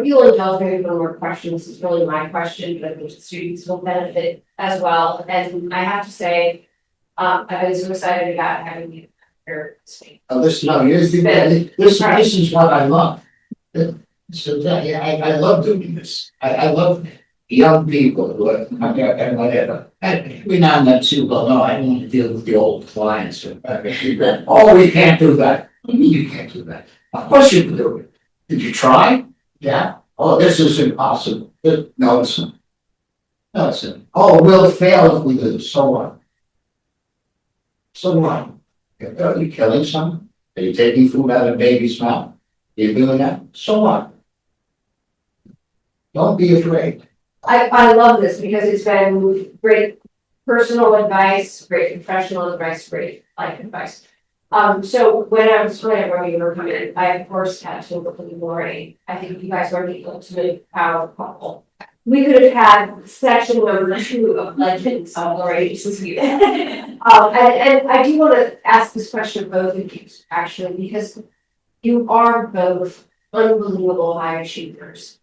feel indulged maybe one more question. This is really my question, but I think the students will benefit as well. And I have to say, I've been so excited about having you here this week. Listen, no, this is what I love. So yeah, I love doing this. I love young people who are, and whatever. And every now and then too, well, no, I don't want to deal with the old clients. Oh, we can't do that. What do you mean you can't do that? Of course you can do it. Did you try? Yeah. Oh, this is impossible. No, it's not. No, it's not. Oh, we'll fail if we do. So what? So what? Are you killing someone? Are you taking food out of a baby's mouth? You're doing that? So what? Don't be afraid. I love this because it's been great personal advice, great professional advice, great life advice. So when I was when you were coming in, I of course had to look at the Lori. I think you guys are the ultimate power couple. We could have had section number 2 of legends on Lori. And I do want to ask this question of both of you actually, because you are both unbelievable high achievers.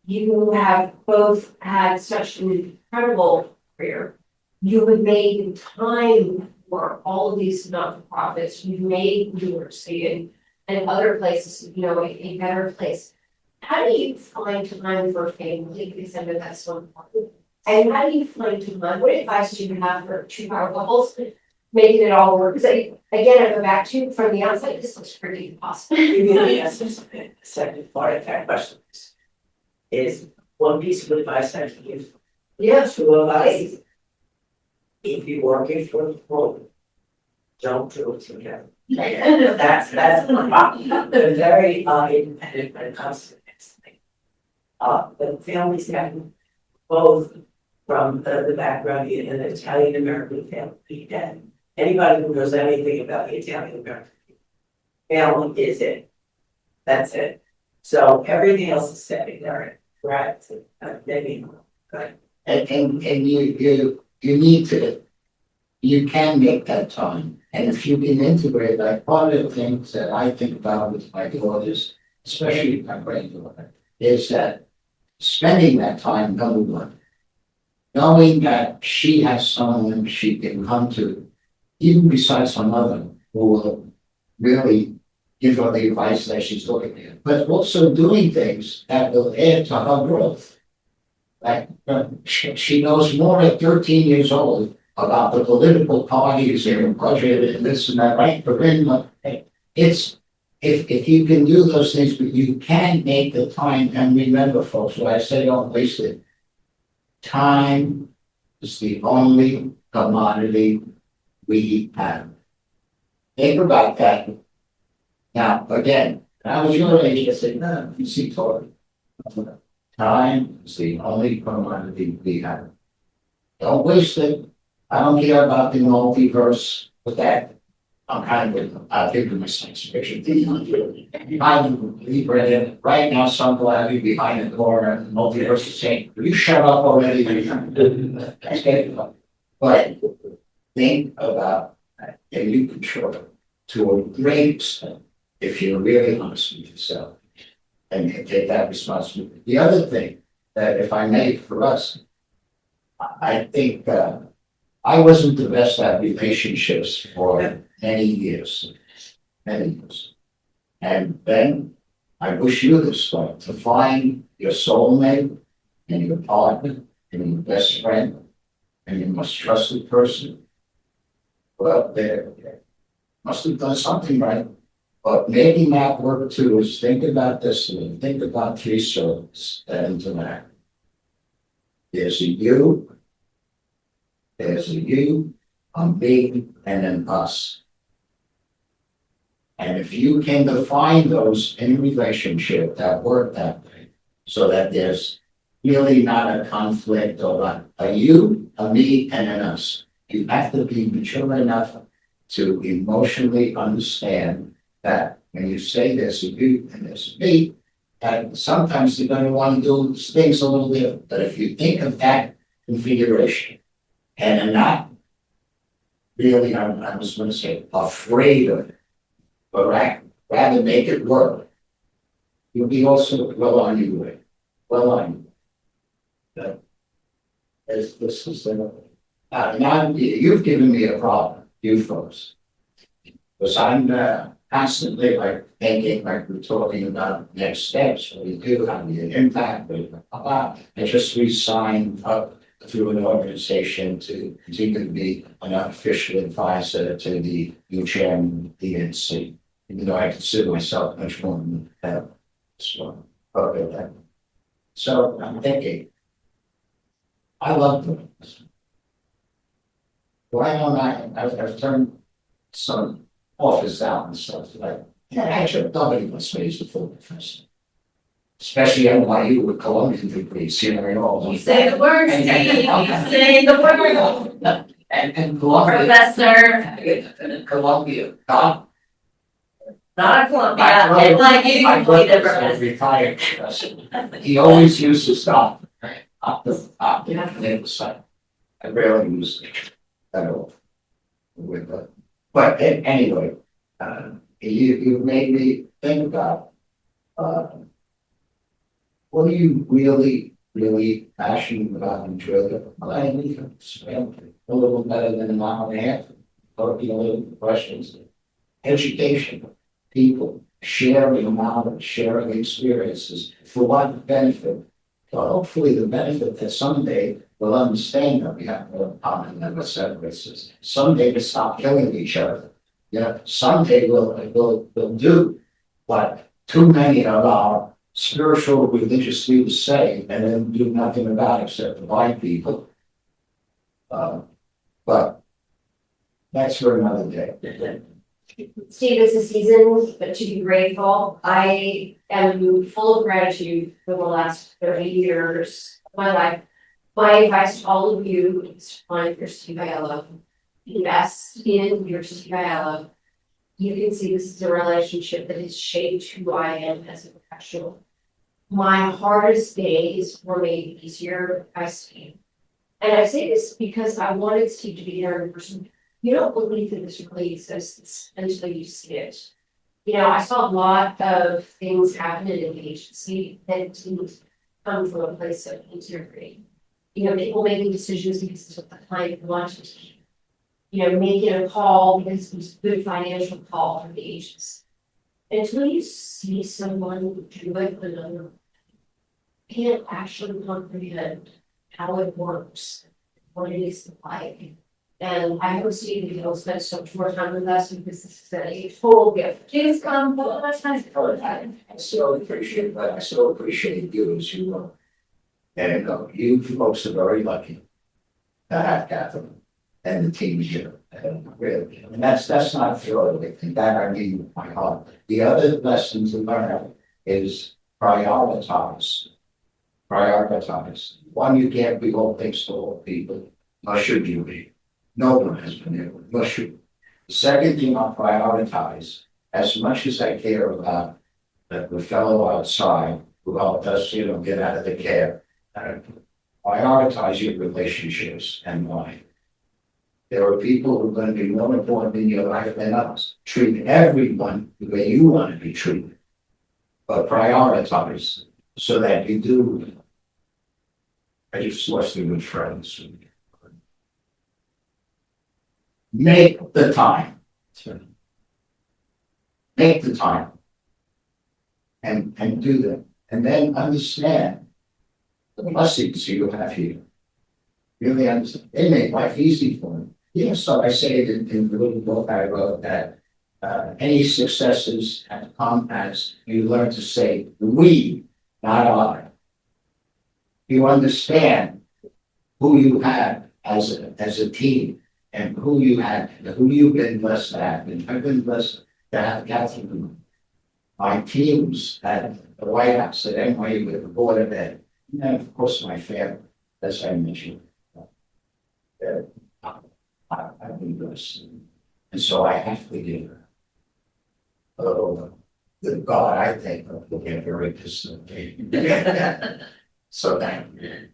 You have both had such an incredible career. You have made time for all of these not-for-profits. You've made university and other places, you know, a better place. How do you find time for family? Because I know that's so important. And how do you find time? What advice do you have for 2 power couples making it all work? Because again, I go back to from the outside, this looks pretty impossible. Yes, the second part of that question is one piece of advice I can give to us. If you're working for the home, don't do it together. That's they're very independent when it comes to this thing. But families have both from the background in an Italian American family, and anybody who knows anything about the Italian American family is it. That's it. So everything else is secondary, right? Maybe, but And you need to, you can make that time. And if you can integrate, like one of the things that I think about with my daughters, especially my granddaughter, is that spending that time, number one, knowing that she has someone she can come to, even besides her mother, who will really give her the advice that she's looking at, but also doing things that will add to her growth. Like, she knows more at 13 years old about the political parties and the budget and this and that, right? But then, it's, if you can do those things, but you can make the time, and remember, folks, what I say, don't waste it. Time is the only commodity we have. Think about that. Now, again, when I was your age, I said, no, you see, Tori. Time is the only commodity we have. Don't waste it. I don't care about the multiverse with that. I'm kind of, I'll give you my science fiction thing. I'm believer in it. Right now, some glad you behind the door and the multiverse is saying, will you shut up already? But think about that, and you control it to a great extent if you're really honest with yourself and take that responsibility. The other thing that, if I may, for us, I think I wasn't the best at relationships for many years. And then I wish you this way, to find your soulmate and your partner and your best friend and your most trusted person. Well, they must have done something right. But making that work too is think about this and think about three circles that interact. There's a you, a me, and an us. And if you can define those in a relationship that work that way, so that there's really not a conflict or a you, a me, and an us. You have to be mature enough to emotionally understand that when you say there's a you and there's a me, that sometimes you're going to want to do things a little different. But if you think of that configuration and are not really, I was going to say, afraid of it, but rather make it work, you'll be also well on your way. Well on your way. This is now you've given me a problem, you folks. Because I'm constantly like thinking, like we're talking about next steps, what we do, how we impact, blah. I just re-signed up through an organization to continue to be an official advisor to the new chairman of the DNC. Even though I consider myself much more than that. So I'm thinking, I love doing this. Why don't I've turned some office out and stuff like, yeah, actually, nobody wants me as a full professor. Especially NYU with Colombian degrees, you know. You say the word, Steve, you say the word. And Columbia. Professor. Columbia, Not a Columbia, and like you, my completely brother's different. a retired professor. He always used to stop up the site. I rarely use it at all. But anyway, you made me think about what are you really passionate about and enjoy? I think spend a little better than an hour and a half, or a little questions. Education, people, sharing knowledge, sharing experiences, for what benefit? Well, hopefully the benefit that someday we'll understand that we have no common never separates. Someday to stop killing each other. Someday we'll do what too many of our spiritual religious leaders say and then do nothing about it except divide people. But that's for another day. Steve, it's a season but to be grateful. I am full of gratitude for the last 30 years of my life. My advice to all of you is to find your Stephen Aiello. Invest in your Stephen Aiello. You can see this is a relationship that has shaped who I am as a professional. My hardest days were made easier by Steve. And I say this because I wanted Steve to be there in person. You don't believe that this really exists until you see it. You know, I saw a lot of things happen in the agency that didn't come from a place of integrity. You know, people making decisions because it's what the client wanted to do. You know, making a call because it was a good financial call for the agency. Until you see someone do it another, you can't actually comprehend how it works, what it is like. And I hope Steve will spend so much more time with us because this is a full gift. Please come, let's nice for time. I so appreciate that. I so appreciate you as you are. And you folks are very lucky to have Catherine and the team here. And really, and that's not throwaway. And that I mean with my heart. The other lesson to learn is prioritize. Prioritize. One, you can't be all things to all people, nor should you be. No one has been able, nor should. The second thing I'll prioritize, as much as I care about the fellow outside who helped us, you know, get out of the cab, prioritize your relationships and why. There are people who are going to be more important in your life than others. Treat everyone the way you want to be treated, but prioritize so that you do. I just lost a good friends. Make the time. Make the time. And do them. And then understand the blessings you have here. Really understand. They make life easy for them. Yes, so I say it in the little book I wrote that any successes have come as you learn to say we, not I. You understand who you have as a team and who you've been blessed to have. And I've been blessed to have Catherine. My teams at the White House at NYU with the Board of Ed, and of course my family, as I mentioned. I've been blessed. And so I have to give her a little the God I think of looking very distant. So thank you.